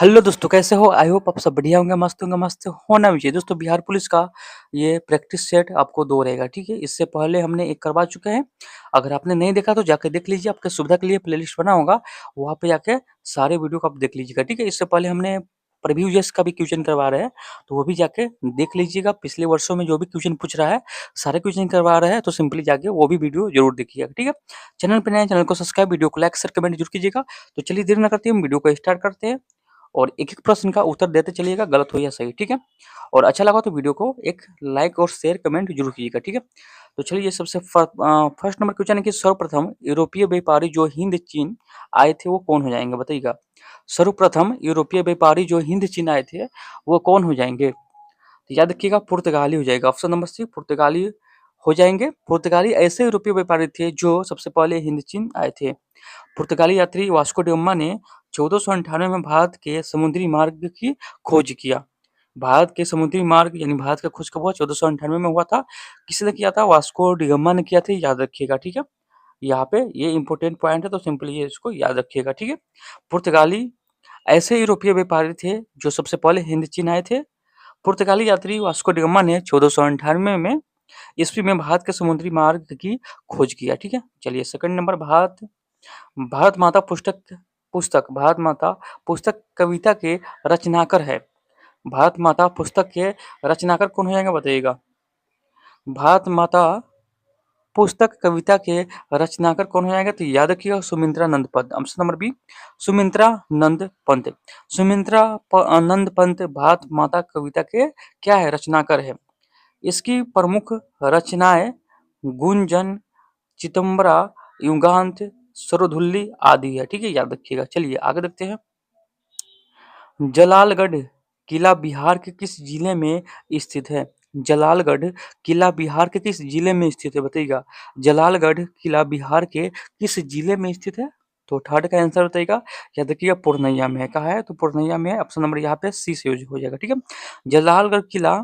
Hello दोस्तों, कैसे हो? आई होप आप सब बढ़िया होंगे, मस्त होना भी चाहिए। दोस्तों, बिहार पुलिस का ये प्रैक्टिस सेट आपको 2 रहेगा, ठीक है? इससे पहले हमने एक करवा चुके हैं। अगर आपने नहीं देखा तो जाके देख लीजिए, आपके सुविधा के लिए प्लेलिस्ट बना होगा, वहाँ पे जाके सारे वीडियो को आप देख लीजिएगा, ठीक है? इससे पहले हमने प्रीवियस का भी क्वेश्चन करवा रहे हैं, तो वो भी जाके देख लीजिएगा। पिछले वर्षों में जो भी क्वेश्चन पूछ रहा है, सारे क्वेश्चन करवा रहे हैं, तो सिंपली जाके वो भी वीडियो ज़रूर देखिएगा, ठीक है? चैनल पे नए हैं, चैनल को सब्सक्राइब, वीडियो को लाइक, शेयर, कमेंट जरूर कीजिएगा। तो चलिए देर ना करते हुए हम वीडियो को स्टार्ट करते हैं और एक-एक प्रश्न का उत्तर देते चलिएगा, गलत हो या सही, ठीक है? और अच्छा लगा तो वीडियो को एक लाइक और शेयर कमेंट जरूर कीजिएगा, ठीक है? तो चलिए सबसे फर्स्ट नंबर क्वेश्चन है कि सर्वप्रथम यूरोपीय व्यापारी जो हिंद चीन आए थे वो कौन हो जाएंगे, बताइएगा? सर्वप्रथम यूरोपीय व्यापारी जो हिंद चीन आए थे वो कौन हो जाएंगे? तो याद रखिएगा, पुर्तगाली हो जाएगा। ऑप्शन नंबर सी पुर्तगाली हो जाएंगे। पुर्तगाली ऐसे यूरोपीय व्यापारी थे जो सबसे पहले हिंद चीन आए थे। पुर्तगाली यात्री वास्को डी गामा ने 1498 में भारत के समुद्री मार्ग की खोज किया। भारत के समुद्री मार्ग यानी भारत का खोज कब हुआ? 1498 में हुआ था। किसने किया था? वास्को डी गामा ने किया था, याद रखिएगा, ठीक है? यहाँ पे ये इंपॉर्टेंट पॉइंट है, तो सिंपली ये इसको याद रखिएगा, ठीक है? पुर्तगाली ऐसे यूरोपीय व्यापारी थे जो सबसे पहले हिंद चीन आए थे। पुर्तगाली यात्री वास्को डी गामा ने 1498 में ईस्वी में भारत के समुद्री मार्ग की खोज किया, ठीक है? चलिए सेकंड नंबर, भारत भारत माता पुस्तक पुस्तक भारत माता पुस्तक कविता के रचनाकार है। भारत माता पुस्तक के रचनाकार कौन हो जाएगा, बताइएगा? भारत माता पुस्तक कविता के रचनाकार कौन हो जाएगा? तो याद रखिएगा, Sumitra Nand Pant. Option number B, Sumitra Nand Pant. Nand Pant Bharat Mata कविता के क्या है? रचनाकार है। इसकी प्रमुख रचनाएं गुंजन, चिदम्बरा, युगांत, सरोधुल्ली आदि है, ठीक है? याद रखिएगा। चलिए आगे देखते हैं। जलालगढ़ किला बिहार के किस जिले में स्थित है? जलालगढ़ किला बिहार के किस जिले में स्थित है, बताइएगा? जलालगढ़ किला बिहार के किस जिले में स्थित है? तो थर्ड का आंसर बताइएगा। याद रखिएगा, पूर्णिया में है। कहा है? तो पूर्णिया में है। ऑप्शन नंबर यहाँ पे सी से यूज हो जाएगा, ठीक है? जलालगढ़ किला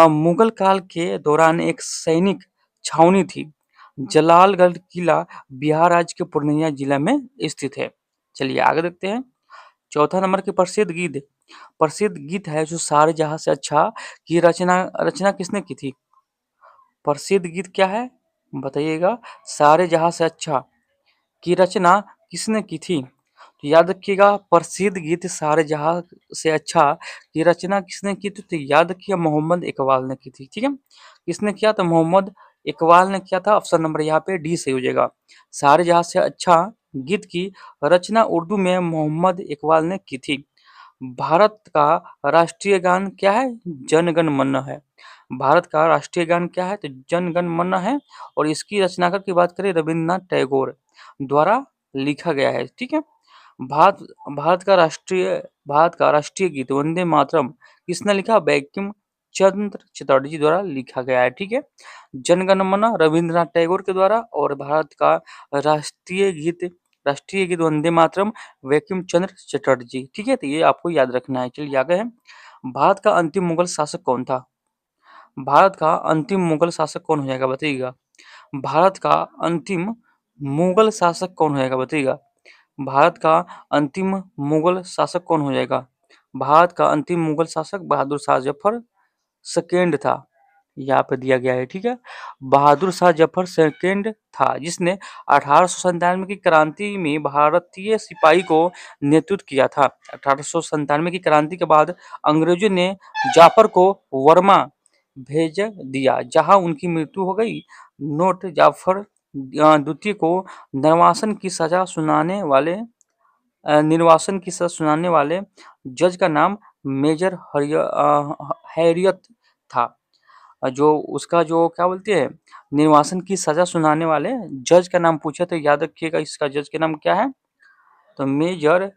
मुगल काल के दौरान एक सैनिक छावनी थी। जलालगढ़ किला बिहार राज्य के पूर्णिया जिला में स्थित है। चलिए आगे देखते हैं। चौथा नंबर के प्रसिद्ध गीत है जो सारे जहां से अच्छा की रचना रचना किसने की थी? प्रसिद्ध गीत क्या है, बताइएगा? सारे जहां से अच्छा की रचना किसने की थी? तो याद रखिएगा, प्रसिद्ध गीत सारे जहां से अच्छा की रचना किसने की थी? तो याद रखिएगा, मोहम्मद इकबाल ने की थी, ठीक है? किसने किया? तो मोहम्मद इकबाल ने किया था। ऑप्शन नंबर यहाँ पे डी सही हो जाएगा। सारे जहां से अच्छा गीत की रचना उर्दू में मोहम्मद इकबाल ने की थी। भारत का राष्ट्रीय गान क्या है? जन गण मन है। भारत का राष्ट्रीय गान क्या है? तो जन गण मन है। और इसकी रचनाकार की बात करें, रविन्द्रनाथ टैगोर द्वारा लिखा गया है, ठीक है? भारत भारत का राष्ट्रीय गीत वंदे मातरम किसने लिखा? बैंकिम चंद्र चटर्जी द्वारा लिखा गया है, ठीक है? जनगण मन रविन्द्रनाथ टैगोर के द्वारा, और भारत का राष्ट्रीय गीत राष्ट्रीय गीत वंदे मातरम वैकिम चंद्र चटर्जी, ठीक है? तो ये आपको याद रखना है। चलिए आगे है। भारत का अंतिम मुगल शासक कौन था? भारत का अंतिम मुगल शासक कौन हो जाएगा, बताइएगा? भारत का अंतिम मुगल शासक कौन हो जाएगा, बताइएगा? भारत का अंतिम मुगल शासक कौन हो जाएगा? भारत का अंतिम मुगल शासक बहादुर शाह जफर सेकेंड था। यहाँ पे दिया गया है, ठीक है? बहादुर शाह जफर सेकेंड था, जिसने 1897 की क्रांति में भारतीय सिपाही को नेतृत्व किया था। 1897 की क्रांति के बाद अंग्रेजों ने जाफर को वर्मा भेज दिया, जहां उनकी मृत्यु हो गई। नोट, जाफर द्वितीय को निर्वासन की सजा सुनाने वाले जज का नाम मेजर हैरियत था। जो उसका जो क्या बोलते हैं, निर्वासन की सजा सुनाने वाले जज का नाम पूछा तो याद रखिएगा, इसका जज का नाम क्या है? तो मेजर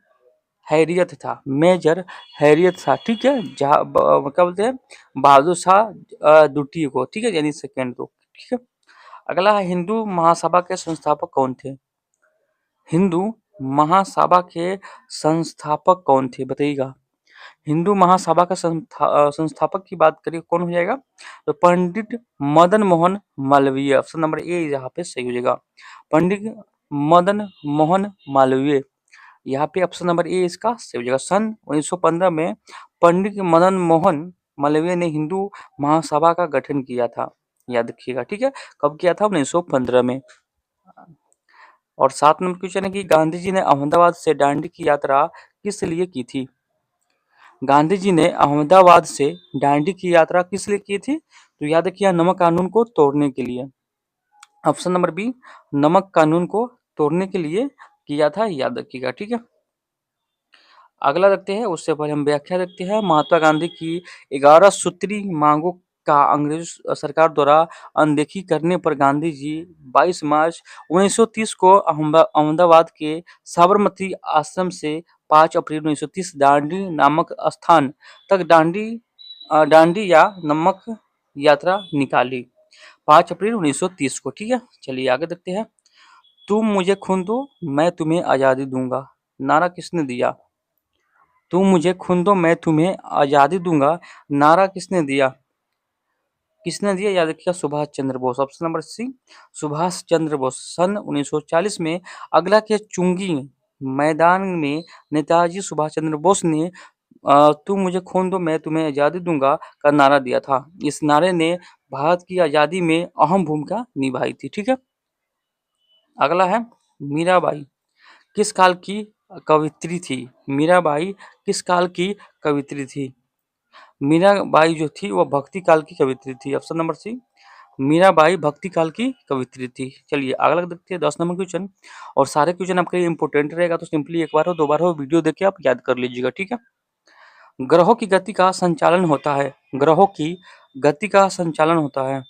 हैरियत था, ठीक है? जहाँ क्या बोलते हैं, बहादुर शाह द्वितीय को, ठीक है? यानी सेकेंड को, ठीक है? अगला है, हिंदू महासभा के संस्थापक कौन थे? हिंदू महासभा के संस्थापक कौन थे, बताइएगा? हिंदू महासभा का संस्थापक की बात करिए, कौन हो जाएगा? तो Pandit Madan Mohan Malviya. Option number A यहाँ पे सही हो जाएगा। पंडित मदन मोहन मालवीय यहाँ पे ऑप्शन नंबर ए इसका सही हो जाएगा। सन 1915 में पंडित मदन मोहन मालवीय ने हिंदू महासभा का गठन किया था, याद रखिएगा, ठीक है। कब किया था? 1915 में। और 7 नंबर क्वेश्चन है कि गांधी जी ने अहमदाबाद से दांडी की यात्रा किस लिए की थी? गांधी जी ने अहमदाबाद से दांडी की यात्रा किस लिए की थी? तो याद रखिए, नमक कानून को तोड़ने के लिए। ऑप्शन नंबर बी, नमक कानून को तोड़ने के लिए किया था, याद रखिएगा, ठीक है। अगला देखते हैं, उससे पहले हम व्याख्या देखते हैं। महात्मा गांधी की 11 सूत्री मांगों का अंग्रेज सरकार द्वारा अनदेखी करने पर गांधी जी 22 मार्च 1930 को अहमदाबाद के साबरमती आश्रम से 5 अप्रैल 1930 दांडी नामक स्थान तक दांडी या नमक यात्रा निकाली, 5 अप्रैल 1930 को, ठीक है। चलिए आगे देखते हैं। तुम मुझे खून दो, मैं तुम्हें आजादी दूंगा, नारा किसने दिया? तुम मुझे खून दो, मैं तुम्हें आजादी दूंगा, नारा किसने दिया? किसने दिया? याद रखिएगा, Subhash Chandra Bose. Option number C, Subhash Chandra Bose. सन 1940 में आगरा के चुंगी मैदान में नेताजी सुभाष चंद्र बोस ने तुम मुझे खून दो, मैं तुम्हें आजादी दूंगा का नारा दिया था। इस नारे ने भारत की आजादी में अहम भूमिका निभाई थी, ठीक है। अगला है, मीराबाई किस काल की कवित्री थी? मीराबाई किस काल की कवित्री थी? मीराबाई जो थी वो भक्ति काल की कवित्री थी। ऑप्शन नंबर सी, मीराबाई भक्ति काल की कवित्री थी। चलिए अगला देखते हैं 10 नंबर क्वेश्चन। और सारे क्वेश्चन आपके लिए इंपॉर्टेंट रहेगा, तो सिंपली एक बार हो दो बार हो वीडियो देख आप याद कर लीजिएगा, ठीक है। ग्रहों की गति का संचालन होता है। ग्रहों की गति का संचालन होता है।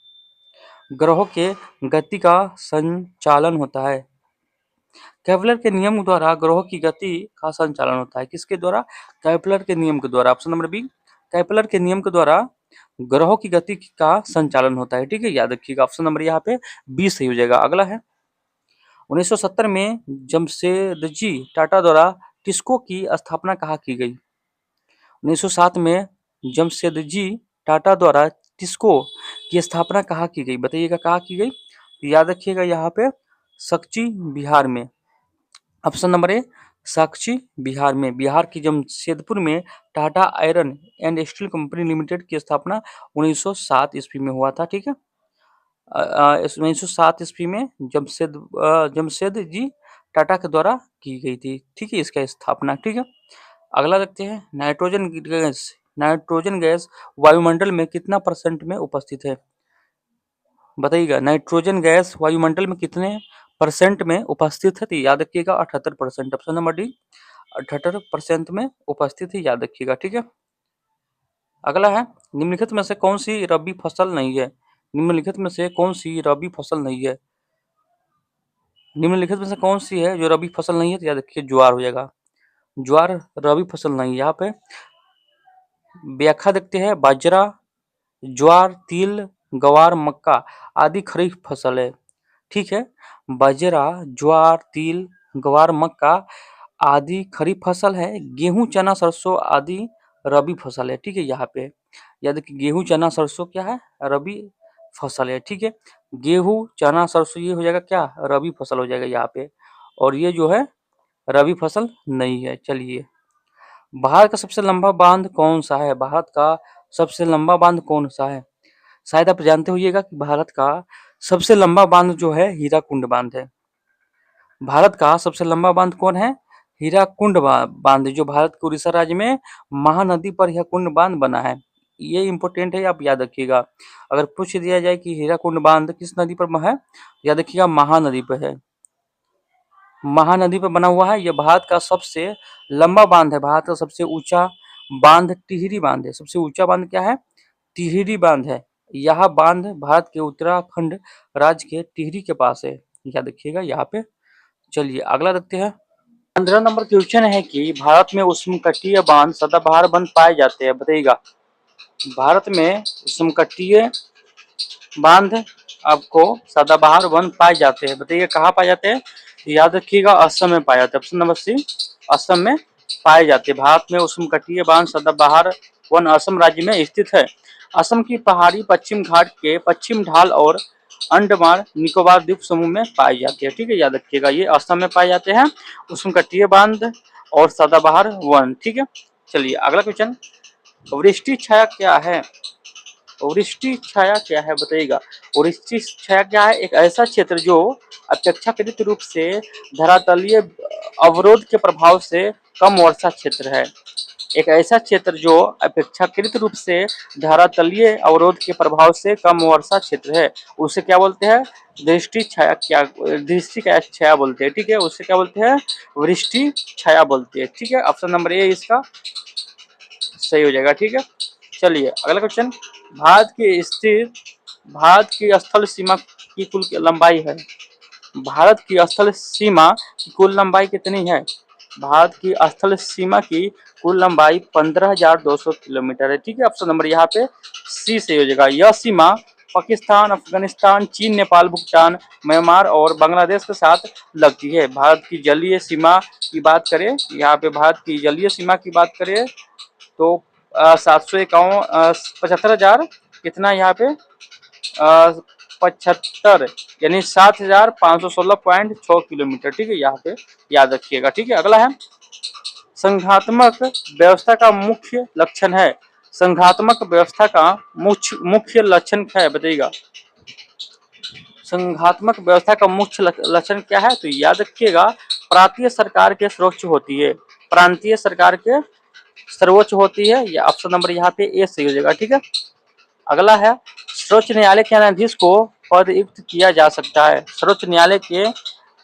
ग्रहों के गति का संचालन होता है। केपलर के नियम द्वारा ग्रहों की गति का संचालन होता है। किसके द्वारा? केपलर के नियम के द्वारा। ऑप्शन नंबर बी, केपलर के नियम के द्वारा ग्रहों की गति का संचालन होता है, ठीक है, याद रखिएगा। ऑप्शन नंबर यहाँ पे बी सही हो जाएगा। अगला है, 1970 में जमशेदजी टाटा द्वारा टिस्को की स्थापना कहाँ की गई? 1907 में जमशेदजी टाटा द्वारा टिस्को की स्थापना कहाँ की गई? बताइएगा कहाँ की गई? याद रखिएगा यहाँ पे सक्ची बिहार में। ऑप्शन नंबर ए, साक्षी बिहार में। बिहार की जमशेदपुर में Tata iron and steel company limited की स्थापना 1907 ईस्वी में हुआ था, ठीक है। 1907 ईस्वी में जमशेद जी टाटा के द्वारा की गई थी, ठीक है, इसका स्थापना, ठीक है। अगला देखते हैं, नाइट्रोजन गैस वायुमंडल में कितना परसेंट में उपस्थित है? बताइएगा, नाइट्रोजन गैस वायुमंडल में कितने परसेंट में उपस्थित है? तो याद रखिएगा 78%। ऑप्शन नंबर डी, 78% में उपस्थित है, याद रखिएगा, ठीक है। अगला है, निम्नलिखित में से कौन सी रबी फसल नहीं है? निम्नलिखित में से कौन सी रबी फसल नहीं है? निम्नलिखित में से कौन सी है जो रबी फसल नहीं है? तो याद रखिए ज्वार हो जाएगा। ज्वार रबी फसल नहीं है। यहाँ पे व्याख्या देखते हैं, बाजरा, ज्वार, तिल, गवार, मक्का आदि खरीफ फसल है, ठीक है। बाजरा, ज्वार, तिल, गवार, मक्का आदि खरीफ फसल है। गेहूं, चना, सरसों आदि रबी फसल है, ठीक है। यहाँ पे याद रखिए, गेहूं, चना, सरसों क्या है? रबी फसल है, ठीक है। गेहूं, चना, सरसों ये हो जाएगा क्या? रबी फसल हो जाएगा यहाँ पे। और ये जो है रबी फसल नहीं है। चलिए, भारत का सबसे लंबा बांध कौन सा है? भारत का सबसे लंबा बांध कौन सा है? शायद आप जानते होइएगा कि भारत का सबसे लंबा बांध जो है हीराकुंड बांध है। भारत का सबसे लंबा बांध कौन है? हीराकुंड बांध, जो भारत के उड़ीसा राज्य में महानदी पर हीराकुंड बांध बना है। ये इंपॉर्टेंट है, आप याद रखिएगा। अगर पूछ दिया जाए कि हीराकुंड बांध किस नदी पर है, याद रखिएगा महानदी पर है। महानदी पर बना हुआ है। यह भारत का सबसे लंबा बांध है। भारत का सबसे ऊंचा बांध टिहरी बांध है। सबसे ऊंचा बांध क्या है? टिहरी बांध है। यह बांध भारत के उत्तराखंड राज्य के टिहरी के पास है, याद रखिएगा यहाँ पे। चलिए अगला देखते हैं। 15 नंबर क्वेश्चन है कि भारत में उष्णकटिबंधीय बांध सदाबहार बांध पाए जाते हैं, बताइएगा। भारत में उष्णकटिबंधीय बांध आपको सदाबहार वन पाए जाते हैं, बताइए कहाँ पाए जाते हैं? याद रखिएगा, असम में पाए जाते हैं। ऑप्शन नंबर सी, असम में पाए जाते हैं। भारत में उष्णकटिबंधीय बांध सदाबहार वन असम राज्य में स्थित है। असम की पहाड़ी पश्चिम घाट के पश्चिम ढाल और अंडमान निकोबार द्वीप समूह में पाई जाती है। ठीक है, याद रखिएगा ये असम में पाए जाते हैं। उष्णकटिबंधीय बांध और सदाबहार वन। ठीक है, चलिए अगला क्वेश्चन, वृष्टि छाया क्या है? वृष्टि छाया क्या है बताइएगा। वृष्टि छाया क्या है? एक ऐसा क्षेत्र जो अपेक्षाकृत रूप से धरातलीय अवरोध के प्रभाव से कम वर्षा क्षेत्र है। एक ऐसा क्षेत्र जो अपेक्षाकृत रूप से धरातलीय अवरोध के प्रभाव से कम वर्षा क्षेत्र है, उसे क्या बोलते हैं? दृष्टि छाया। क्या दृष्टि क्या छाया बोलते हैं? ठीक है, उसे क्या बोलते हैं? वृष्टि छाया बोलते हैं। ठीक है, ऑप्शन नंबर ए इसका सही हो जाएगा। ठीक है, चलिए अगला क्वेश्चन, भारत की स्थल सीमा की कुल लंबाई है। भारत की स्थल सीमा की कुल लंबाई कितनी है? भारत की स्थल सीमा की कुल लंबाई 15,200 किलोमीटर है। ठीक है, ऑप्शन नंबर यहाँ पे सी से हो जाएगा। यह सीमा पाकिस्तान, अफगानिस्तान, चीन, नेपाल, भूटान, म्यांमार और बांग्लादेश के साथ लगती है। भारत की जलीय सीमा की बात करें, यहाँ पे भारत की जलीय सीमा की बात करें तो 751 75,000 कितना यहाँ पे 75 यानी 7,516.6 किलोमीटर। ठीक है, यहाँ पे याद रखिएगा। ठीक है, अगला है, संघात्मक व्यवस्था का मुख्य लक्षण है। संघात्मक व्यवस्था का मुख्य लक्षण क्या है बताइएगा। संघात्मक व्यवस्था का मुख्य लक्षण क्या है? तो याद रखिएगा, प्रांतीय सरकार के सर्वोच्च होती है। प्रांतीय सरकार के सर्वोच्च होती है। या ऑप्शन नंबर यहाँ पे ए सही हो जाएगा। ठीक है, अगला है, सर्वोच्च न्यायालय के न्यायाधीश को पदयुक्त किया जा सकता है। सर्वोच्च न्यायालय के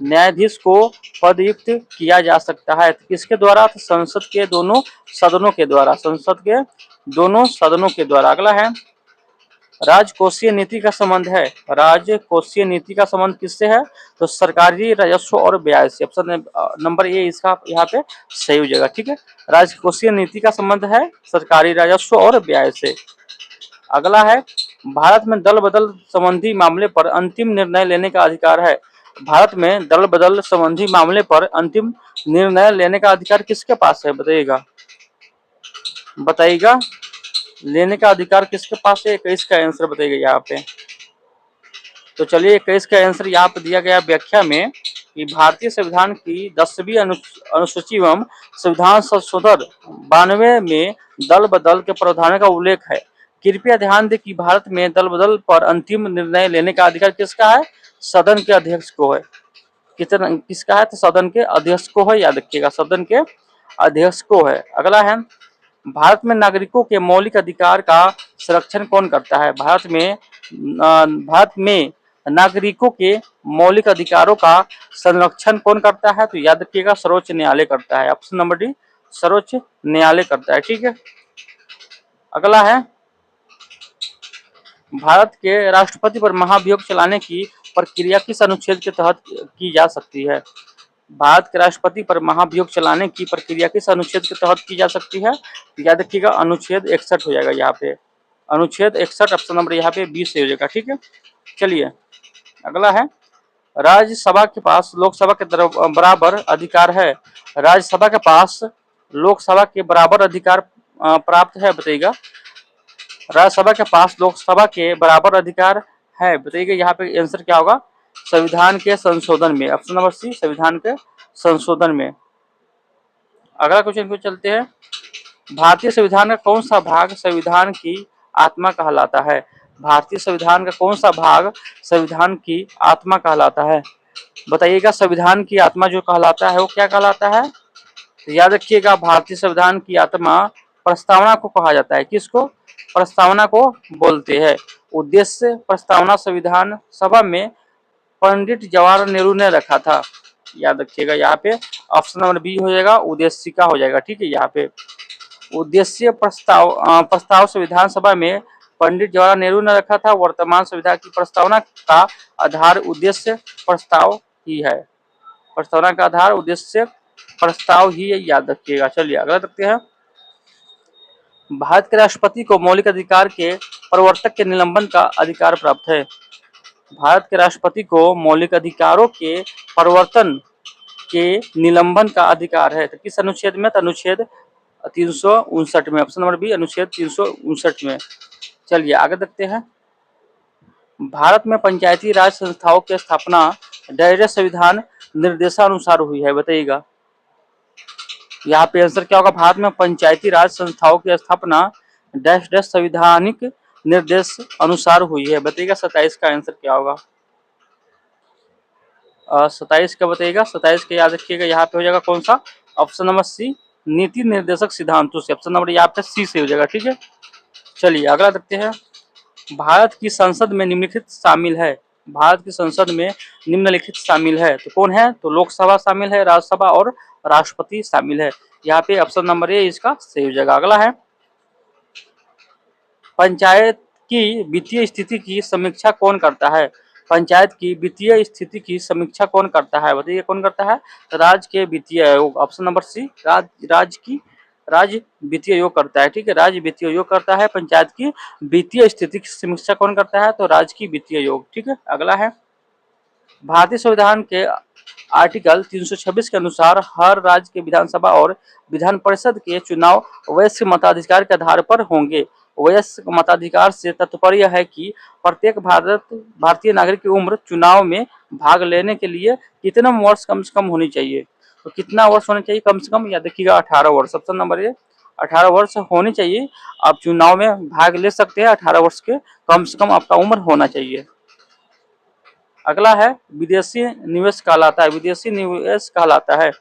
न्यायाधीश को पदयुक्त किया जा सकता है किसके द्वारा? तो संसद के दोनों सदनों के द्वारा। संसद के दोनों सदनों के द्वारा। अगला है, राजकोषीय नीति का संबंध है। राजकोषीय नीति का संबंध किससे है? तो सरकारी राजस्व और व्यय से। ऑप्शन नंबर ए इसका यहाँ पे सही हो जाएगा। ठीक है, राजकोषीय नीति का संबंध है सरकारी राजस्व और व्यय से। अगला है, भारत में दल बदल संबंधी मामले पर अंतिम निर्णय लेने का अधिकार है। भारत में दल बदल संबंधी मामले पर अंतिम निर्णय लेने का अधिकार किसके पास है बताइएगा। बताइएगा, लेने का अधिकार किसके पास है? 21 का आंसर बताइएगा यहाँ पे। तो चलिए 21 का आंसर यहाँ पे दिया गया व्याख्या में कि भारतीय संविधान की 10वीं अनुसूची एवं संविधान संशोधन 92 में दल बदल के प्रावधान का उल्लेख है। कृपया ध्यान दें कि भारत में दल बदल पर अंतिम निर्णय लेने का अधिकार किसका है? सदन के अध्यक्ष को है। किसका है? तो सदन के अध्यक्ष को है। याद रखिएगा, सदन के अध्यक्ष को है। अगला है, भारत में नागरिकों के मौलिक अधिकार का संरक्षण कौन करता है? भारत में नागरिकों के मौलिक अधिकारों का संरक्षण कौन करता है? तो याद रखिएगा, सर्वोच्च न्यायालय करता है। ऑप्शन नंबर डी, सर्वोच्च न्यायालय करता है। ठीक है, अगला है, भारत के राष्ट्रपति पर महाभियोग चलाने की प्रक्रिया किस अनुच्छेद के तहत की जा सकती है? भारत के राष्ट्रपति पर महाभियोग चलाने की प्रक्रिया किस अनुच्छेद के तहत की जा सकती है? याद रखिएगा, अनुच्छेद 61 हो जाएगा यहाँ पे। अनुच्छेद 61 ऑप्शन नंबर यहाँ पे 20 से हो जाएगा। ठीक है, चलिए अगला है, राज्यसभा के पास लोकसभा के बराबर अधिकार है। राज्यसभा के पास लोकसभा के बराबर अधिकार प्राप्त है बताइएगा। राज्यसभा के पास लोकसभा के बराबर अधिकार है बताइएगा। यहाँ पे आंसर क्या होगा? संविधान के संशोधन में। ऑप्शन नंबर सी, संविधान के संशोधन में। अगला क्वेश्चन को चलते हैं, भारतीय संविधान का कौन सा भाग संविधान की आत्मा कहलाता है? भारतीय संविधान का कौन सा भाग संविधान की आत्मा कहलाता है? बताइएगा, संविधान की आत्मा जो कहलाता है वो क्या कहलाता है? तो याद रखिएगा, भारतीय संविधान की आत्मा प्रस्तावना को कहा जाता है। किसको? प्रस्तावना को बोलते हैं। उद्देश्य प्रस्तावना संविधान सभा में पंडित जवाहरलाल नेहरू ने रखा था। याद रखिएगा, यहाँ पे ऑप्शन नंबर बी हो जाएगा, उद्देशिका हो जाएगा। ठीक है, यहाँ पे उद्देश्य प्रस्ताव संविधान सभा में पंडित जवाहरलाल नेहरू ने रखा था। वर्तमान संविधान की प्रस्तावना का आधार उद्देश्य प्रस्ताव ही है। प्रस्तावना का आधार उद्देश्य प्रस्ताव ही है, याद रखिएगा। चलिए अगला देखते हैं, भारत के राष्ट्रपति को मौलिक अधिकार के प्रवर्तक के निलंबन का अधिकार प्राप्त है। भारत के राष्ट्रपति को मौलिक अधिकारों के प्रवर्तन के निलंबन का अधिकार है। तो किस अनुच्छेद में? तो अनुच्छेद 359 में। ऑप्शन नंबर बी, अनुच्छेद 359 में। चलिए आगे देखते हैं, भारत में पंचायती राज संस्थाओं की स्थापना डैश संविधान निर्देशानुसार हुई है, बताइएगा। यहाँ पे आंसर क्या होगा, भारत में पंचायती राज संस्थाओं की स्थापना डैश डैश संविधानिक निर्देश अनुसार हुई है, बताइएगा 27 का आंसर क्या होगा। 27 का बताइएगा, 27 का याद रखिएगा, यहाँ पे हो जाएगा कौन सा, ऑप्शन नंबर सी, नीति निर्देशक सिद्धांतों से, ऑप्शन नंबर यहाँ पे सी से हो जाएगा, ठीक है। चलिए अगला देखते हैं। भारत की संसद में निम्नलिखित शामिल है, भारत की संसद में निम्नलिखित शामिल है, तो कौन है, तो लोकसभा शामिल है, राज्यसभा और राष्ट्रपति शामिल है। यहाँ पे ऑप्शन नंबर ए इसका सही हो जाएगा। अगला है, पंचायत की वित्तीय स्थिति की समीक्षा कौन करता है, पंचायत की वित्तीय स्थिति की समीक्षा कौन करता है, बताइए कौन करता है, राज्य के वित्तीय आयोग, ऑप्शन नंबर सी, राज्य वित्तीय आयोग करता है, ठीक है, राज्य वित्तीय आयोग करता है। पंचायत की वित्तीय स्थिति की समीक्षा कौन करता है, तो राज्य की वित्तीय आयोग, ठीक है। अगला है, भारतीय संविधान के आर्टिकल 326 के अनुसार हर राज्य के विधानसभा और विधान परिषद के चुनाव वयस्क मताधिकार के आधार पर होंगे। वयस्क मताधिकार से तात्पर्य है कि प्रत्येक भारतीय नागरिक की उम्र चुनाव में भाग लेने के लिए कितना वर्ष कम से कम होनी चाहिए, तो कितना वर्ष होना चाहिए कम से कम, या देखिएगा 18 वर्ष, ऑप्शन नंबर ए 18 वर्ष होनी चाहिए। आप चुनाव में भाग ले सकते हैं, 18 वर्ष के कम से कम आपका उम्र होना चाहिए। अगला है, विदेशी निवेश कहलाता है, विदेशी निवेश कहलाता है,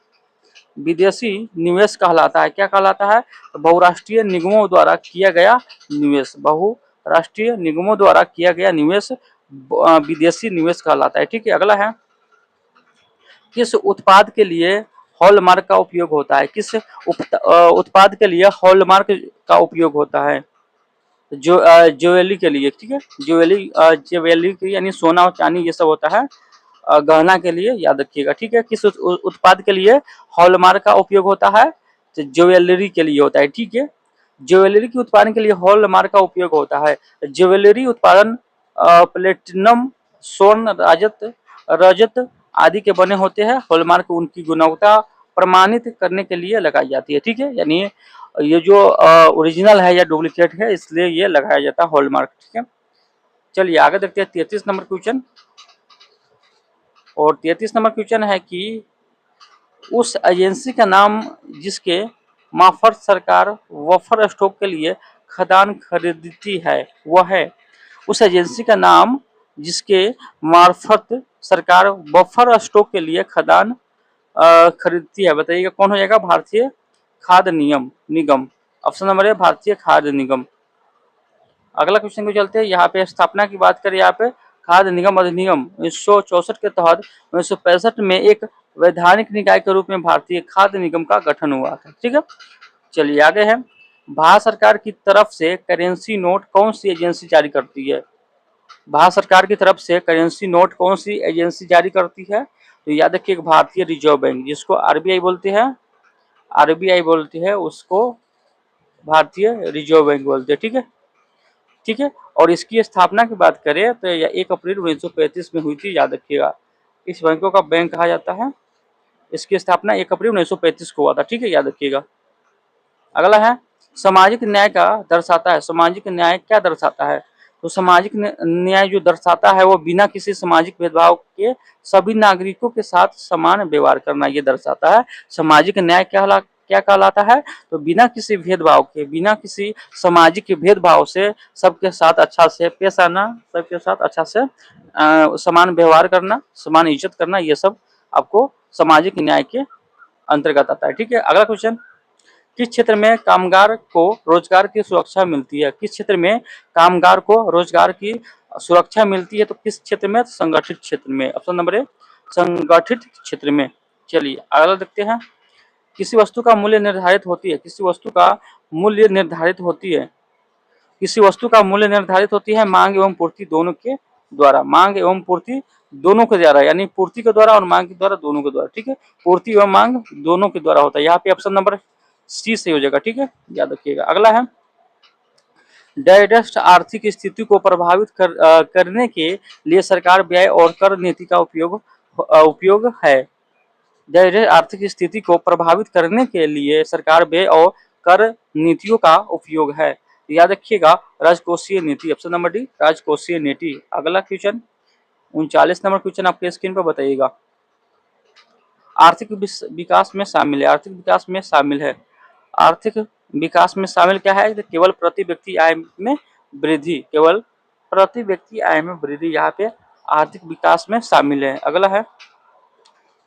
विदेशी निवेश कहलाता है, क्या कहलाता है, बहुराष्ट्रीय निगमों द्वारा किया गया निवेश, बहुराष्ट्रीय निगमों द्वारा किया गया निवेश विदेशी निवेश कहलाता है, ठीक है। अगला है, किस उत्पाद के लिए हॉलमार्क का उपयोग होता है, किस उत्पाद के लिए हॉलमार्क का उपयोग होता है, जो ज्वेलरी के लिए, ठीक है, ज्वेलरी यानी सोना और चांदी ये सब होता है, गहना के लिए याद रखिएगा, ठीक है। किस उत्पाद के लिए हॉलमार्क का उपयोग होता है, तो ज्वेलरी के लिए होता है, ठीक है। ज्वेलरी के उत्पादन के लिए हॉलमार्क का उपयोग होता है। ज्वेलरी उत्पादन प्लेटिनम, स्वर्ण, रजत आदि के बने होते हैं। हॉलमार्क उनकी गुणवत्ता प्रमाणित करने के लिए लगाई जाती है, ठीक है, यानी ये जो ओरिजिनल है या डुप्लीकेट है इसलिए ये लगाया जाता है हॉलमार्क, ठीक है। चलिए आगे देखते हैं 33 नंबर क्वेश्चन, और 33 नंबर क्वेश्चन है कि उस एजेंसी का नाम जिसके मार्फत सरकार बफर स्टॉक के लिए खदान खरीदती है वह है, उस एजेंसी का नाम जिसके मार्फत सरकार बफर स्टॉक के लिए खदान खरीदती है, बताइएगा कौन हो जाएगा, भारतीय खाद्य निगम, ऑप्शन नंबर है भारतीय खाद्य निगम। अगला क्वेश्चन को चलते हैं, यहाँ पे स्थापना की बात करें, यहाँ पे खाद्य निगम अधिनियम 1964 के तहत 1965 में एक वैधानिक निकाय के रूप में भारतीय खाद्य निगम का गठन हुआ था, ठीक है। चलिए आगे है, भारत सरकार की तरफ से करेंसी नोट कौन सी एजेंसी जारी करती है, भारत सरकार की तरफ से करेंसी नोट कौन सी एजेंसी जारी करती है, तो याद रखिए भारतीय रिजर्व बैंक, जिसको आरबीआई बोलते हैं, आरबीआई बोलती है उसको भारतीय रिजर्व बैंक बोलते हैं, ठीक है, ठीक है। और इसकी स्थापना की बात करें तो यह 1 अप्रैल 1935 में हुई थी, याद रखिएगा। इस बैंकों का बैंक कहा जाता है, इसकी स्थापना 1 अप्रैल 1935 को हुआ था, ठीक है, याद रखिएगा। अगला है, सामाजिक न्याय का दर्शाता है, सामाजिक न्याय क्या दर्शाता है, तो सामाजिक न्याय जो दर्शाता है वो बिना किसी सामाजिक भेदभाव के सभी नागरिकों के साथ समान व्यवहार करना, ये दर्शाता है। सामाजिक न्याय क्या कहलाता है, तो बिना किसी भेदभाव के, बिना किसी सामाजिक भेदभाव से सबके साथ अच्छा से पेश आना, सबके साथ अच्छा से समान व्यवहार करना, समान इज्जत करना, ये सब आपको सामाजिक न्याय के अंतर्गत आता है, ठीक है। अगला क्वेश्चन, किस क्षेत्र में कामगार को रोजगार की सुरक्षा मिलती है, किस क्षेत्र में कामगार को रोजगार की सुरक्षा मिलती है, तो किस क्षेत्र में, संगठित क्षेत्र में, ऑप्शन नंबर ए संगठित क्षेत्र में। चलिए अगला देखते हैं, किसी वस्तु का मूल्य निर्धारित होती है, किसी वस्तु का मूल्य निर्धारित होती है, किसी वस्तु का मूल्य निर्धारित होती है मांग एवं पूर्ति दोनों के द्वारा, मांग एवं पूर्ति दोनों के द्वारा, यानी पूर्ति के द्वारा और मांग के द्वारा, दोनों के द्वारा, ठीक है, पूर्ति एवं मांग दोनों के द्वारा होता है, यहाँ पे ऑप्शन नंबर सी से हो जाएगा, ठीक है, याद रखिएगा। अगला है, डाइजेस्ट आर्थिक स्थिति को प्रभावित करने के लिए सरकार व्यय और कर नीति का उपयोग है, डाइजेस्ट आर्थिक स्थिति को प्रभावित करने के लिए सरकार व्यय और कर नीतियों का उपयोग है, तो याद रखिएगा राजकोषीय नीति, ऑप्शन नंबर डी राजकोषीय नीति। अगला क्वेश्चन 39 नंबर क्वेश्चन आपके स्क्रीन पर बताइएगा। आर्थिक विकास में शामिल है, आर्थिक विकास में शामिल है, आर्थिक विकास में शामिल क्या है? तो केवल प्रति व्यक्ति आय में वृद्धि, केवल प्रति व्यक्ति आय में वृद्धि यहाँ पे आर्थिक विकास में शामिल है। अगला है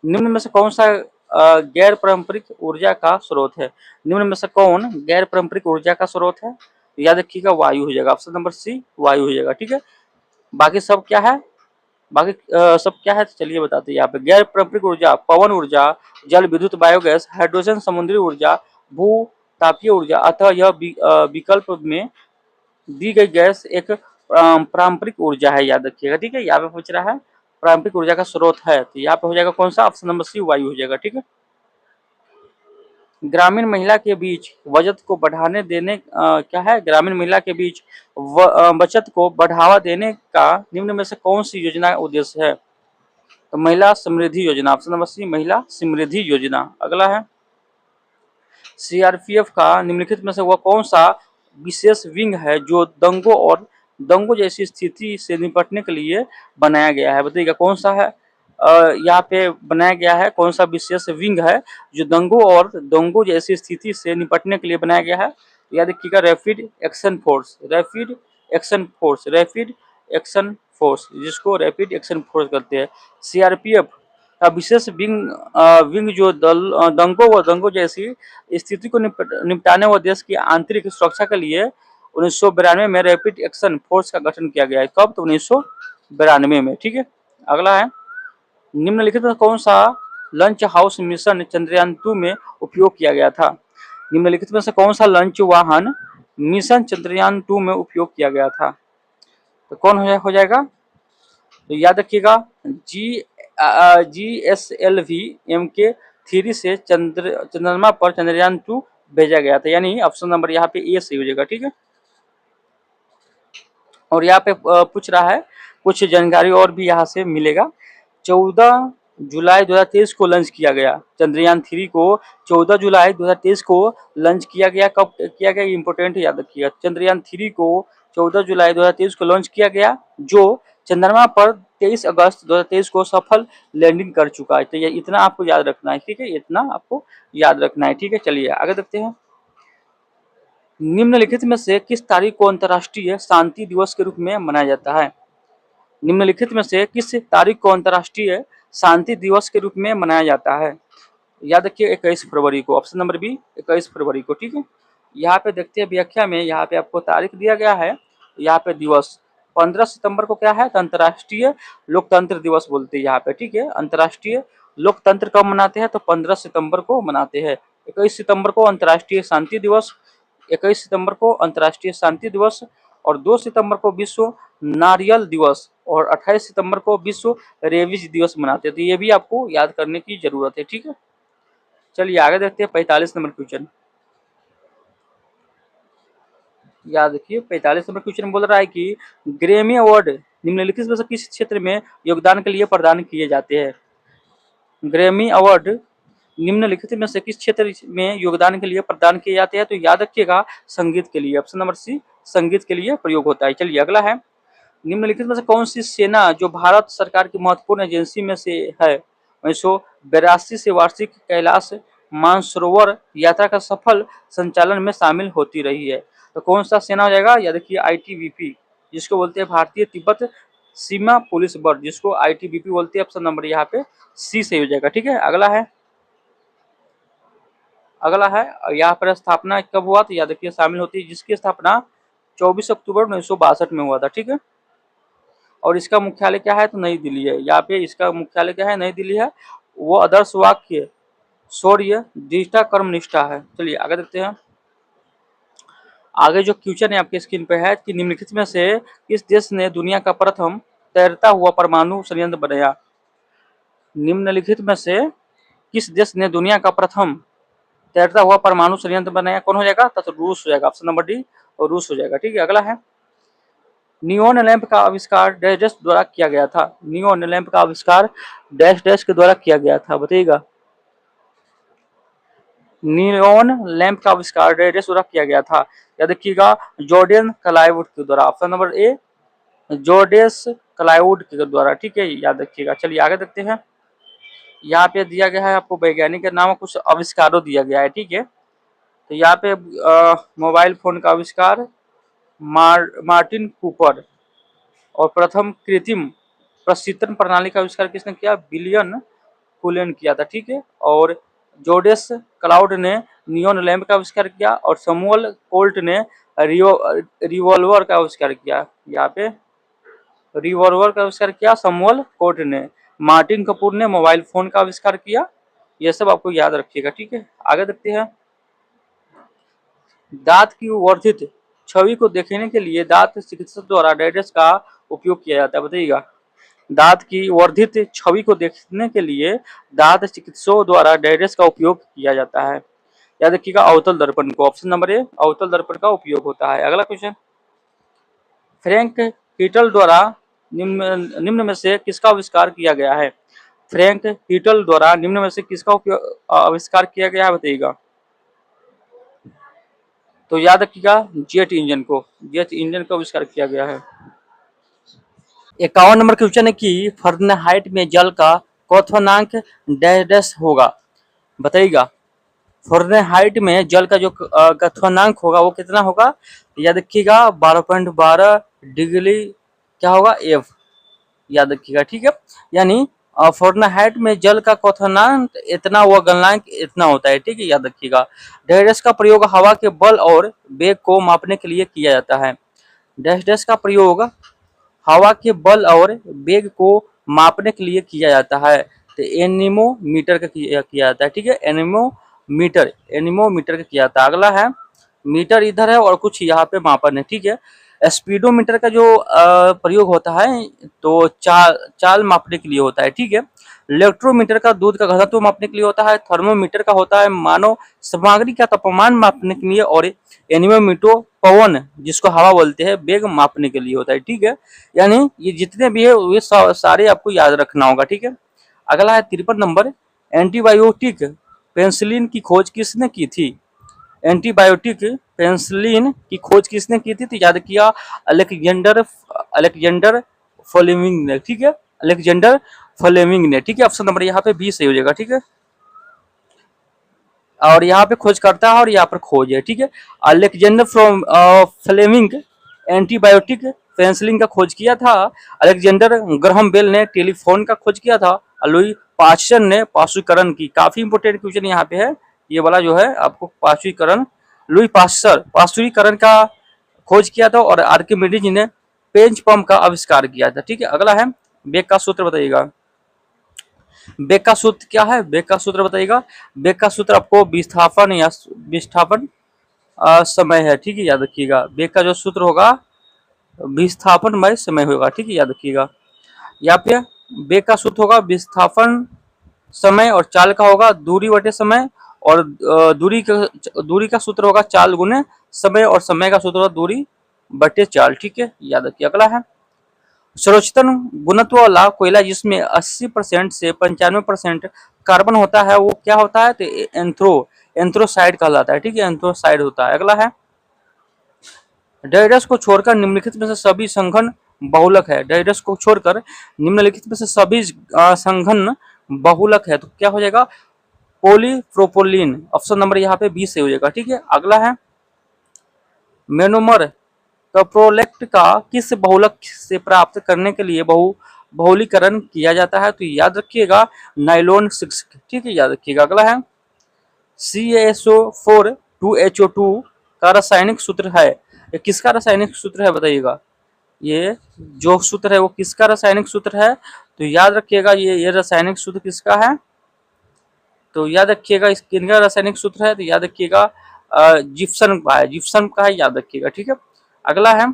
निम्न में से कौन सा गैर पारंपरिक ऊर्जा का स्रोत है? निम्न में से कौन गैर पारंपरिक ऊर्जा का स्रोत है? याद रखिएगा वायु हो जाएगा, ऑप्शन नंबर सी वायु हो जाएगा। ठीक है, बाकी सब क्या है? बाकी सब क्या है? चलिए बताते हैं यहाँ पे। गैर पारंपरिक ऊर्जा पवन ऊर्जा, जल विद्युत, बायोगैस, हाइड्रोजन, समुद्री ऊर्जा, भू तापीय ऊर्जा। अतः यह विकल्प में दी गई गैस एक पारंपरिक ऊर्जा है, याद रखिएगा। ठीक है, यहाँ पे पूछ रहा है पारंपरिक ऊर्जा का स्रोत है, तो यहाँ पे हो जाएगा कौन सा? ऑप्शन नंबर सी वायु हो जाएगा। ठीक है, ग्रामीण महिला के बीच बचत को बढ़ाने देने क्या है? ग्रामीण महिला के बीच बचत को बढ़ावा देने का निम्न में से कौन सी योजना उद्देश्य है? तो महिला समृद्धि योजना, ऑप्शन नंबर सी महिला समृद्धि योजना। अगला है सीआरपीएफ का निम्नलिखित में से वह कौन सा विशेष विंग है जो दंगों जैसी स्थिति से निपटने के लिए बनाया गया है? बताइएगा कौन सा है यहाँ पे बनाया गया है? कौन सा विशेष विंग है जो दंगों जैसी स्थिति से निपटने के लिए बनाया गया है? याद रखिएगा rapid action force, rapid action force, rapid action force, जिसको रैपिड एक्शन फोर्स कहते हैं। सीआरपीएफ का विशेष विंग जो दंगों जैसी स्थिति को निपटाने व देश की आंतरिक सुरक्षा के लिए 1992 में रैपिड एक्शन फोर्स का गठन किया गया है। कब? तो 1992 में। ठीक है, अगला है निम्नलिखित में कौन सा लंच हाउस मिशन चंद्रयान 2 में उपयोग किया गया था? निम्नलिखित में से कौन सा लंच वाहन मिशन चंद्रयान 2 में उपयोग किया गया था? तो कौन हो जाएगा? तो याद रखिएगा GSLV MK3 से चंद्रमा पर चंद्रयान 2 भेजा गया था, यानी ऑप्शन नंबर यहाँ पे ए सही हो जाएगा। ठीक है, और यहाँ पे पूछ रहा है कुछ जानकारी और भी यहाँ से मिलेगा। 14 जुलाई 2023 को लॉन्च किया गया चंद्रयान 3 को, 14 जुलाई 2023 को लॉन्च किया गया। कब किया गया? इंपोर्टेंट याद रखिएगा। चंद्रयान 3 को 14 जुलाई 2023 को लॉन्च किया गया, जो चंद्रमा पर 23 अगस्त 2023 को सफल लैंडिंग कर चुका है। तो ये इतना आपको याद रखना है। ठीक है, इतना आपको याद रखना है। ठीक है, चलिए आगे देखते हैं। निम्नलिखित में से किस तारीख को अंतर्राष्ट्रीय शांति दिवस के रूप में मनाया जाता है? निम्नलिखित में से किस तारीख को अंतर्राष्ट्रीय शांति दिवस के रूप में मनाया जाता है? याद रखिए 21 फरवरी को, ऑप्शन नंबर बी 21 फरवरी को। ठीक है, यहाँ पे देखते हैं व्याख्या में, यहाँ पे आपको तारीख दिया गया है, यहाँ पे दिवस 15 सितंबर को क्या है? तो अंतर्राष्ट्रीय लोकतंत्र दिवस बोलते हैं यहाँ पे। ठीक है, अंतर्राष्ट्रीय लोकतंत्र कब मनाते हैं? तो 15 सितंबर को मनाते हैं। 21 सितंबर को अंतर्राष्ट्रीय शांति दिवस, 21 सितंबर को अंतर्राष्ट्रीय शांति दिवस, और 2 सितंबर को विश्व नारियल दिवस, और 28 सितंबर को विश्व रेबीज दिवस मनाते हैं। तो ये भी आपको याद करने की जरूरत है। ठीक है, चलिए आगे देखते हैं 45 नंबर क्वेश्चन। याद रखिए 45 नंबर क्वेश्चन बोल रहा है कि ग्रैमी अवार्ड निम्नलिखित में से किस क्षेत्र में योगदान के लिए प्रदान किए जाते हैं? ग्रैमी अवार्ड निम्नलिखित में से किस क्षेत्र में योगदान के लिए प्रदान किए जाते हैं? तो याद रखिएगा संगीत के लिए, ऑप्शन नंबर सी संगीत के लिए प्रयोग होता है। चलिए अगला है निम्नलिखित में से कौन सी सेना जो भारत सरकार की महत्वपूर्ण एजेंसी में से है 1982 से वार्षिक कैलाश मानसरोवर यात्रा का सफल संचालन में शामिल होती रही है? तो कौन सा सेना हो जाएगा? या देखिए ITBP, जिसको बोलते हैं भारतीय तिब्बत सीमा पुलिस बल, जिसको ITBP बोलते हैं। ऑप्शन नंबर यहाँ पे सी से हो जाएगा। ठीक है, अगला है यहाँ पर स्थापना कब हुआ? तो याद रखिए शामिल होती है, जिसकी स्थापना 24 अक्टूबर 1962 में हुआ था। ठीक है, और इसका मुख्यालय क्या है? तो नई दिल्ली है। यहाँ पे इसका मुख्यालय क्या है? नई दिल्ली है। वो आदर्श वाक्य शौर्य दृढ़ता कर्मनिष्ठा है। चलिए आगे देखते हैं। आगे जो क्वेश्चन है आपके स्क्रीन पे है कि निम्नलिखित में से किस देश ने दुनिया का प्रथम तैरता हुआ परमाणु संयंत्र बनाया? निम्नलिखित में से किस देश ने दुनिया का प्रथम तैरता हुआ परमाणु संयंत्र बनाया? कौन हो जाएगा? तो रूस हो जाएगा, ऑप्शन नंबर डी और रूस हो जाएगा। ठीक है, अगला है नियोन लैंप का आविष्कार डैश डैश द्वारा किया गया था? नियोन लैंप का आविष्कार डैश डैश के द्वारा किया गया था, बताइएगा। नियॉन लैंप का आविष्कार रेडियस द्वारा किया गया था? याद रखिएगा जॉर्डन क्लाइवुड के द्वारा। ऑप्शन नंबर ए जॉर्डेस क्लाइवुड के द्वारा, ठीक है, याद रखिएगा। चलिए आगे देखते हैं। यहाँ पे दिया गया है आपको वैज्ञानिक के नाम कुछ आविष्कारों दिया गया है, ठीक है। तो यहाँ पे मोबाइल फोन का आविष्कार मार्टिन कूपर, और प्रथम कृत्रिम प्रशीतन प्रणाली का आविष्कार किसने किया? विलियम कुलेन किया था, ठीक है। और जोडेस क्लाउड ने नियॉन लैंप का आविष्कार किया, और समुअल कोल्ट ने रिवॉल्वर का आविष्कार किया। यहाँ पे रिवॉल्वर का आविष्कार किया समुअल कोल्ट ने। मार्टिन कपूर ने मोबाइल फोन का आविष्कार किया। ये सब आपको याद रखिएगा, ठीक है। आगे देखते हैं। दांत की वर्धित छवि को देखने के लिए दांत चिकित्सक द्वारा डायरेक्ट का उपयोग किया जाता है, बताइएगा। दांत की वर्धित छवि को देखने के लिए दांत चिकित्सकों द्वारा डायरेक्ट का उपयोग किया जाता है। याद रखिएगा अवतल दर्पण को। ऑप्शन नंबर ए अवतल दर्पण का उपयोग होता है। अगला क्वेश्चन, फ्रैंक हीटल द्वारा निम्न में से किसका आविष्कार किया गया है? फ्रैंक हीटल द्वारा निम्न में से किसका आविष्कार किया गया है, बताइएगा। तो याद रखिएगा जेट इंजन को, जेट इंजन का आविष्कार किया गया है। 51 नंबर क्वेश्चन है कि फ़ारेनहाइट में जल का क्वथनांक डैश होगा, बताइएगा। फ़ारेनहाइट में जल का जो क्वथनांक होगा वो कितना होगा? याद रखिएगा 12.12 डिग्री क्या होगा? एफ, याद रखिएगा, ठीक है। यानी फ़ारेनहाइट में जल का क्वथनांक इतना, वो गलनांक इतना होता है, ठीक है, याद रखिएगा। डैश का प्रयोग हवा के बल और वेग को मापने के लिए किया जाता है। डैश का प्रयोग हवा के बल और वेग को मापने के लिए किया जाता है। तो एनीमोमीटर का किया जाता है, ठीक है। एनीमोमीटर का किया जाता है। अगला है मीटर इधर है और कुछ यहाँ पे मापन है, ठीक है। स्पीडोमीटर का जो प्रयोग होता है तो चाल मापने के लिए होता है, ठीक है। इलेक्ट्रोमीटर का दूध का घनत्व मापने के लिए होता है। थर्मोमीटर का होता है मानव सामग्री का तापमान मापने के लिए। और एनीमोमीटर पवन जिसको हवा बोलते हैं वेग मापने के लिए होता है, ठीक है। यानी ये जितने भी है ये सारे आपको याद रखना होगा, ठीक है। अगला है 53 नंबर, एंटीबायोटिक पेनिसिलिन की खोज किसने की थी? एंटीबायोटिक पेनिसिलिन की खोज किसने की थी? तो याद किया अलेक्जेंडर फ्लेमिंग ने, ठीक है। अलेक्जेंडर फ्लेमिंग ने, ठीक है। ऑप्शन नंबर यहाँ पे बी सही हो जाएगा, ठीक है। और यहाँ पे खोज करता है और यहाँ पर खोज है, ठीक है। अलेक्जेंडर फ्लेमिंग एंटीबायोटिक पेनिसिलिन का खोज किया था। अलेक्जेंडर ग्रहम बेल ने टेलीफोन का खोज किया था। लुई पाश्चर ने पाशुकरण की, काफी इंपोर्टेंट क्वेश्चन यहाँ पे है ये वाला जो है आपको, पाशुकरण। लुई पाश्चर पाशुकरण का खोज किया था। और आर्किमिडीज ने पेंच पंप का आविष्कार किया था, ठीक है। अगला है बेक का सूत्र, बताइएगा। बेक का सूत्र क्या है? बेक का सूत्र बताइएगा। बेक का सूत्र आपको विस्थापन या विस्थापन समय है, ठीक है, याद रखिएगा। बेक का जो सूत्र होगा विस्थापनमय समय होगा, ठीक है, याद रखिएगा। यहाँ पे बेक का सूत्र होगा विस्थापन समय, और चाल का होगा दूरी बटे समय। और दूरी का सूत्र होगा चाल गुने समय, और समय का सूत्र होगा दूरी बटे चाल, ठीक है, याद रखिए। अगला है सर्वोच्चतम गुणत्व वाला कोयला जिसमें 80% से 95% कार्बन होता है वो क्या होता है? तो एंथ्रोसाइड कहलाता है, ठीक है, एंथ्रोसाइड होता है। अगला है डायडस को छोड़कर निम्नलिखित में से सभी संघन बहुलक है। डायडस को छोड़कर निम्नलिखित में से सभी संघन बहुलक है, तो क्या हो जाएगा? पॉलीप्रोपिलीन। ऑप्शन नंबर यहाँ पे 20 से हो जाएगा, ठीक है। अगला है मेनोमर कप्रोलेक्ट का किस बहुलक से प्राप्त करने के लिए बहुलीकरण किया जाता है? तो याद रखिएगा नाइलॉन 6, ठीक है, याद रखिएगा। अगला है CaSO4 2HO2 का रासायनिक सूत्र है। ये किसका रासायनिक सूत्र है, बताइएगा। ये जो सूत्र है वो किसका रासायनिक सूत्र है? तो याद रखिएगा ये रासायनिक सूत्र किसका है? तो याद रखिएगा इस किनका रासायनिक सूत्र है? तो याद रखिएगा जिप्सम का है, जिप्सम का है, याद रखिएगा, ठीक है। अगला है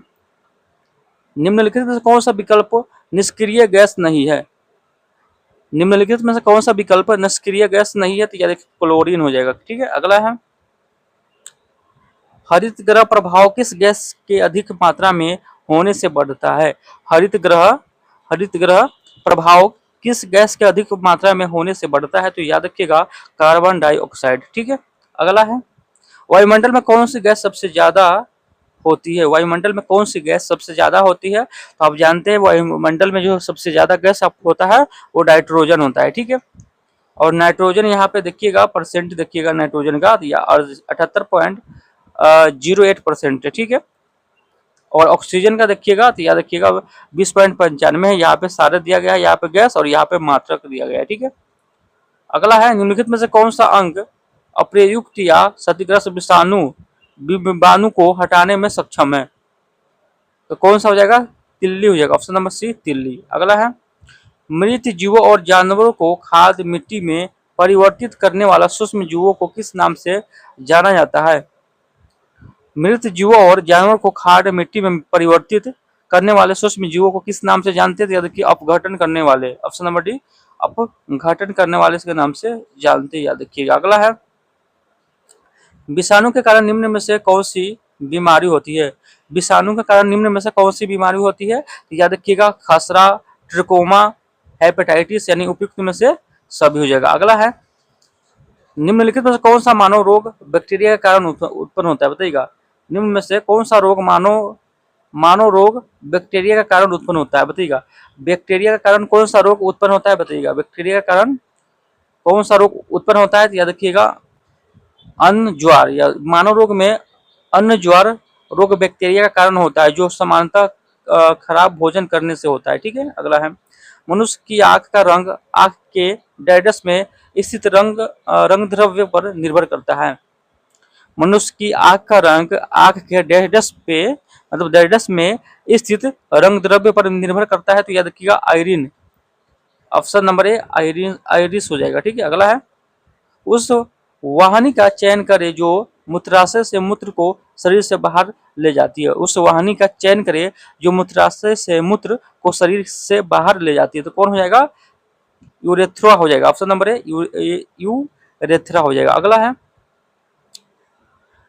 निम्नलिखित में से कौन सा विकल्प निष्क्रिय गैस नहीं है? निम्नलिखित में से कौन सा विकल्प निष्क्रिय गैस नहीं है? तो याद क्लोरीन हो जाएगा, ठीक है। अगला है हरित ग्रह प्रभाव किस गैस के अधिक मात्रा में होने से बढ़ता है? हरित ग्रह प्रभाव किस गैस के अधिक मात्रा में होने से बढ़ता है? तो याद रखिएगा कार्बन डाइऑक्साइड, ठीक है। अगला है, वायुमंडल में कौन सी गैस सबसे ज्यादा होती है? वायुमंडल में कौन सी गैस सबसे ज्यादा होती है? तो आप जानते हैं वायुमंडल में जो सबसे ज्यादा गैस आपको होता है वो नाइट्रोजन होता है, ठीक है। और नाइट्रोजन यहाँ पे देखिएगा, परसेंट देखिएगा नाइट्रोजन का, 78.08% है, ठीक है। और ऑक्सीजन का देखिएगा तो यहाँ देखिएगा 20.95 है, यहाँ पे सारे दिया गया है, यहाँ पे गैस और यहाँ पे मात्रक दिया गया है, ठीक है। अगला है, निम्नलिखित में से कौन सा अंग अप्रयुक्त या क्षतिग्रस्त विषाणु को हटाने में सक्षम है? तो कौन सा हो जाएगा? तिल्ली हो जाएगा, ऑप्शन नंबर सी तिल्ली। अगला है, मृत जीवों और जानवरों को खाद मिट्टी में परिवर्तित करने वाला सूक्ष्म जीवों को किस नाम से जाना जाता है? मृत जीवों और जानवरों को खाद मिट्टी में परिवर्तित करने वाले सूक्ष्म जीवों को किस नाम से जानते थे? याद रखिए, अपघटन करने वाले, ऑप्शन नंबर डी अपघटन करने वाले के नाम से जानते, याद रखिएगा। अगला है, विषाणु के कारण निम्न में से कौन सी बीमारी होती है? विषाणु के कारण निम्न में से कौन सी बीमारी होती है? तो याद रखिएगा, खसरा, ट्रिकोमा, हेपेटाइटिस, यानी उपयुक्त में से सभी हो जाएगा। अगला है, निम्नलिखित में से कौन सा मानव रोग बैक्टीरिया के कारण उत्पन्न होता है? बताइएगा, निम्न में से कौन सा रोग मानव रोग बैक्टीरिया के कारण उत्पन्न होता है? बताइएगा, बैक्टीरिया के कारण कौन सा रोग उत्पन्न होता है? बताइएगा, बैक्टीरिया के कारण कौन सा रोग उत्पन्न होता है? तो याद रखिएगा, अन्न ज्वार, या मानव रोग में अन्न ज्वार रोग बैक्टीरिया का कारण होता है, जो सामान्यतः खराब भोजन करने से होता है, ठीक है। अगला है, मनुष्य की आंख का रंग आंख के डायडस में स्थित रंग द्रव्य पर निर्भर करता है। मनुष्य की आंख का रंग आंख के डायडस पे, मतलब डायडस में स्थित रंग द्रव्य पर निर्भर करता है। तो याद रखिएगा, आयरिन, ऑप्शन नंबर ए आयरिन, आयरिस हो जाएगा, ठीक है। अगला है, उस वाहिनी का चयन करे जो मूत्राशय से मूत्र को शरीर से बाहर ले जाती है। उस वाहिनी का चयन करे जो मूत्राशय से मूत्र को शरीर से बाहर ले जाती है। तो कौन हो जाएगा? यूरेथ्रा हो जाएगा, ऑप्शन नंबर ए यूरेथ्रा हो जाएगा। अगला है,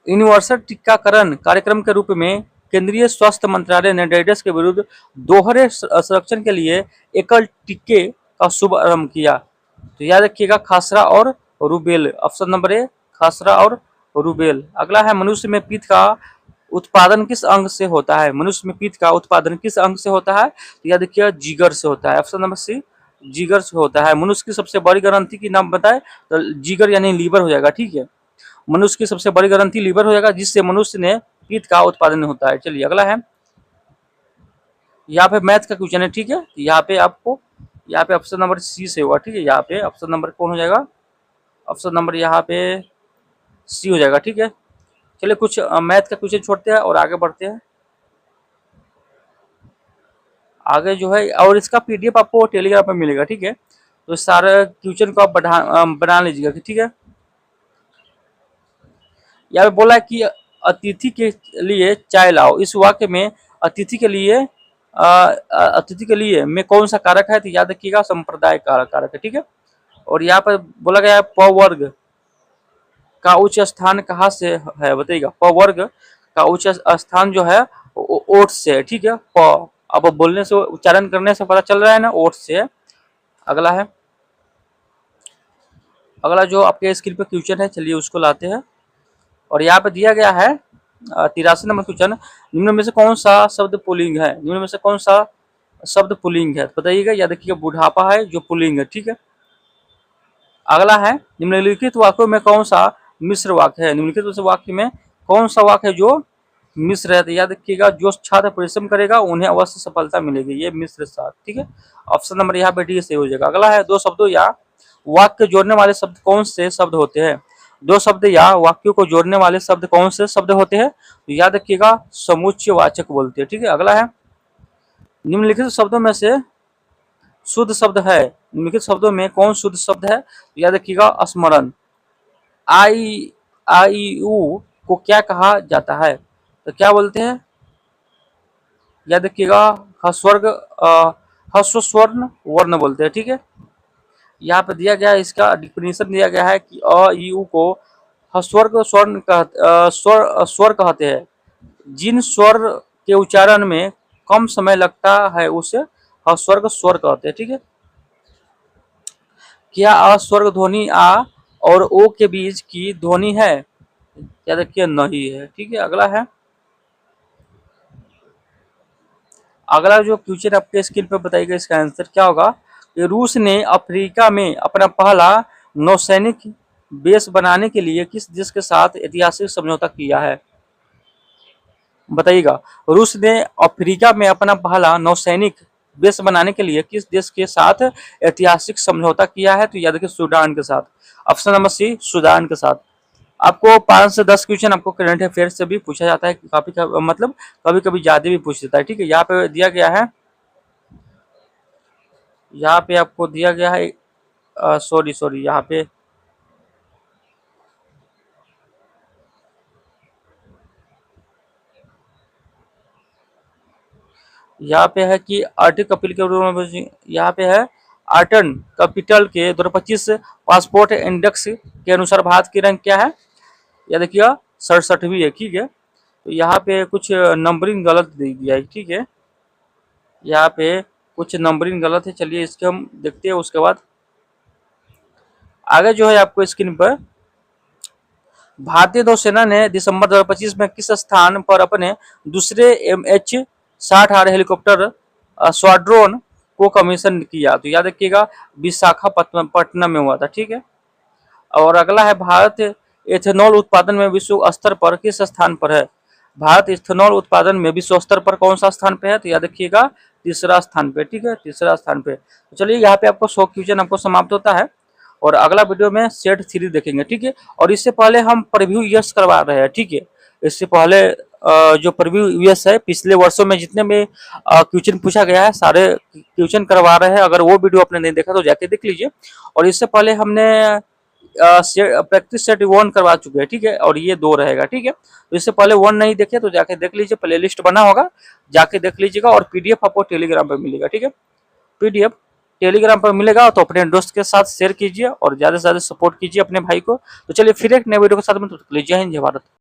यूनिवर्सल टीकाकरण कार्यक्रम के रूप में केंद्रीय स्वास्थ्य मंत्रालय ने डायबिटीज के विरुद्ध दोहरे संरक्षण के लिए एकल टीके का शुभारंभ किया। तो याद रखिएगा, खसरा और रूबेल, ऑप्शन नंबर ए खसरा और रूबेल। अगला है, मनुष्य में पित्त का उत्पादन किस अंग से होता है? मनुष्य में पित्त का उत्पादन किस अंग से होता है? तो याद रखिएगा, जिगर से होता है, ऑप्शन नंबर सी जिगर से होता है। मनुष्य की सबसे बड़ी ग्रंथि की नाम बताए तो जिगर यानी लीवर हो जाएगा, ठीक है। मनुष्य की सबसे बड़ी ग्रंथि लीवर हो जाएगा, जिससे मनुष्य ने पित्त का उत्पादन होता है। चलिए अगला है, यहाँ पे मैथ का क्वेश्चन है, ठीक है। यहाँ पे आपको यहाँ पे ऑप्शन नंबर सी से होगा, ठीक है। यहाँ पे ऑप्शन नंबर कौन हो जाएगा? ऑप्शन नंबर यहाँ पे सी हो जाएगा, ठीक है। चलिए कुछ मैथ का क्वेश्चन छोड़ते हैं और आगे बढ़ते हैं। आगे जो है, और इसका पीडीएफ आपको टेलीग्राम पे मिलेगा, ठीक है। तो सारे क्वेश्चन को आप बना लीजिएगा, ठीक है। यहाँ पे बोला है कि अतिथि के लिए चाय लाओ। इस वाक्य में अतिथि के लिए में कौन सा कारक है? तो याद रखिएगा, संप्रदाय कारक है, ठीक है। और यहाँ पर बोला गया है, प वर्ग का उच्च स्थान कहाँ से है? बताइएगा, प वर्ग का उच्च स्थान जो है ओट से है, ठीक है। प अब बोलने से, उच्चारण करने से पता चल रहा है ना, ओट से है। अगला है, अगला जो आपके स्क्रीन पे क्वेश्चन है, चलिए उसको लाते हैं। और यहाँ पे दिया गया है 83 नंबर क्वेश्चन, निम्न में से कौन सा शब्द पुल्लिंग है? निम्न में से कौन सा शब्द पुल्लिंग है? बताइएगा। या देखिएगा, बुढ़ापा है जो पुल्लिंग है, ठीक है। अगला है, निम्नलिखित वाक्यों में कौन सा मिश्र वाक्य है? निम्नलिखित वाक्य में कौन सा वाक्य है जो मिश्र है? तो याद रखिएगा, जो छात्र परिश्रम करेगा उन्हें अवश्य सफलता मिलेगी, ये मिश्र साथ, ठीक है। ऑप्शन नंबर यहाँ पे डी से हो जाएगा। अगला है, दो शब्दों या वाक्य जोड़ने वाले शब्द कौन से शब्द होते हैं? दो शब्द या वाक्यों को जोड़ने वाले शब्द कौन से शब्द होते हैं? तो याद रखिएगा, समुच्चयवाचक बोलते हैं, ठीक है। अगला है, निम्नलिखित शब्दों में से शुद्ध शब्द है, निम्नलिखित शब्दों में कौन शुद्ध शब्द है? तो याद रखिएगा, स्मरण। आई आई यू को क्या कहा जाता है? तो क्या बोलते हैं? याद रखिएगा, हस्वर्ग ह्रस्व स्वर्ण वर्ण बोलते हैं, ठीक है। यहाँ पे दिया गया है, इसका डिफिनेशन दिया गया है कि अ यू को हस्वर्ग स्वर कहते हैं। जिन स्वर के उच्चारण में कम समय लगता है उसे हस्वर्ग स्वर कहते हैं, ठीक है। क्या अस्वर्ग ध्वनि आ और ओ के बीच की ध्वनि है? याद रखिए नहीं है। ठीक है, अगला है, अगला जो क्वेश्चन आपके स्क्रीन पर बताइएगा, इसका आंसर क्या होगा कि रूस ने अफ्रीका में अपना पहला नौसैनिक बेस बनाने के लिए किस देश के साथ ऐतिहासिक समझौता किया है? बताइएगा। रूस ने अफ्रीका में अपना पहला नौसैनिक बेस बनाने के लिए किस देश के साथ ऐतिहासिक समझौता किया है? तो याद रखिए सूडान के साथ। ऑप्शन नंबर सी, सूडान के साथ। आपको 5 से 10 क्वेश्चन आपको करंट अफेयर से भी पूछा जाता है, काफी मतलब कभी कभी ज्यादा भी पूछ देता है। ठीक है, यहाँ पे दिया गया है, यहाँ पे आपको दिया गया है, सॉरी सॉरी, यहाँ पे है कि आर्टिक कपिल के रूप में, यहाँ पे है आर्टन कैपिटल के 2025 पासपोर्ट इंडेक्स के अनुसार भारत की रैंक क्या है? या देखिए 67वीं है। ठीक है, तो यहाँ पे कुछ नंबरिंग गलत दे दिया है। ठीक है, यहाँ पे कुछ नंबरिंग गलत है, चलिए इसके हम देखते हैं। उसके बाद आगे जो है आपको स्क्रीन पर, भारतीय नौसेना ने दिसंबर 2025 में किस स्थान पर अपने दूसरे MH-60R हेलीकॉप्टर स्क्वाड्रोन को कमीशन किया? तो याद रखिएगा विशाखापट्टनम में हुआ था। ठीक है, और अगला है, भारत एथेनॉल उत्पादन में विश्व स्तर पर किस स्थान पर है? भारत इथेनॉल उत्पादन में विश्व स्तर पर कौन सा स्थान पे है? तो याद रखिएगा तीसरा स्थान पे। ठीक है, तीसरा स्थान पे। तो चलिए यहाँ पे आपको 100 क्वेश्चन आपको समाप्त होता है, और अगला वीडियो में सेट 3 देखेंगे। ठीक है, और इससे पहले हम प्रीव्यू ईयर्स करवा रहे हैं। ठीक है, इससे पहले जो प्रीव्यू ईयर्स है, पिछले वर्षों में जितने में क्वेश्चन पूछा गया है सारे क्वेश्चन करवा रहे हैं। अगर वो वीडियो आपने नहीं देखा तो जाके देख लीजिए। और इससे पहले हमने प्रैक्टिस सेट 1 करवा चुके हैं। ठीक है, और ये 2 रहेगा। ठीक है, तो इससे पहले 1 नहीं देखे तो जाके देख लीजिए, प्ले लिस्ट बना होगा, जाके देख लीजिएगा। और पीडीएफ आपको टेलीग्राम पर मिलेगा। ठीक है, पीडीएफ टेलीग्राम पर मिलेगा, तो अपने दोस्त के साथ शेयर कीजिए और ज्यादा से ज्यादा सपोर्ट कीजिए अपने भाई को। तो चलिए फिर एक नए वीडियो के साथ में, तो जय हिंद, जय भारत।